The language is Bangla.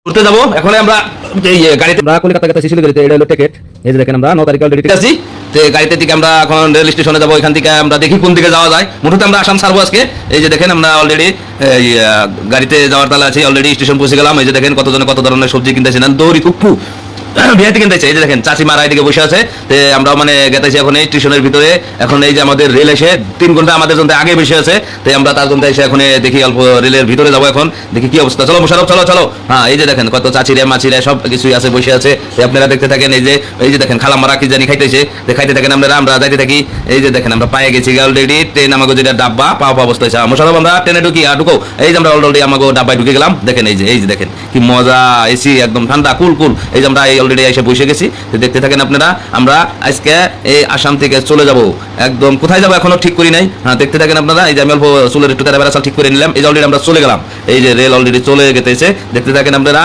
ঘুরতে যাবো এখন আমরা এই গাড়িতে আমরা কলকাতা গেছি শিলিগুড়িতে, এটা হলো টিকিট। এই যে দেখেন আমরা 9 তারিখ অলরেডি আছি, তো গাড়িতে থেকে আমরা এখন রেল স্টেশনে যাবো। এখান থেকে আমরা দেখি কোন দিকে যাওয়া যায়। মুঠোতে আমরা আসাম ছাড়বো আজকে। এই যে দেখেন আমরা অলরেডি গাড়িতে যাওয়ার তালে আছি, অলরেডি স্টেশন পৌঁছে গেলাম। এই যে দেখেন কতজনে কত ধরনের সবজি কিনতেছে না, দৌড়ি কুপ্পু বিহাতি কিনতেছে। এই যে দেখেন চাচি মারা এদিকে বসে আছে। তো আমরা মানে গেতেছি এখন এই স্টেশনের ভিতরে। এখন এই যে আমাদের রেল এসে 3 ঘন্টা আমাদের জন্য আগে বসে আছে, তো আমরা তার জন্য এসে এখন দেখি অল্প রেলের ভিতরে যাবো। এখন দেখি কি অবস্থা। চলো মোশারফ চলো চলো। হ্যাঁ এই যে দেখেন কত চাচিরে মাছিরে সব কিছুই আছে, বসে আছে। আপনারা দেখতে থাকেন। এই যে দেখেন খালা মারা কি জানি খাইতেছে, খাইতে থাকেন আপনারা, আমরা যাইতে থাকি। এই যে দেখেন আমরা পায়ে গেছি অলরেডি। ট্রেন আমাকে যেটা ডাব্বা পাওয়া অবস্থা হয়েছে। মোশারফ আমরা ট্রেনে ঢুকি ঢুকো। এই যে আমরা অলরেডি আমাকে ডাব্বায় ঢুকে গেলাম। দেখেন এই যে দেখেন কি মজা, এসি একদম ঠান্ডা কুল কুল। এই যে আমরা অলরেডি এসে বসে গেছি। দেখতে থাকেন আপনারা। আমরা আজকে এই আসাম থেকে চলে যাব, একদম কোথায় যাবো এখনো ঠিক করি নাই। হ্যাঁ দেখতে থাকেন আপনারা। এই যে আমি অল্প চুলের একটু তেরা বেড়া ঠিক করে নিলাম। এই যে অলরেডি আমরা চলে গেলাম। এই যে রেল অলরেডি চলে গেতেছে, দেখতে থাকেন আপনারা।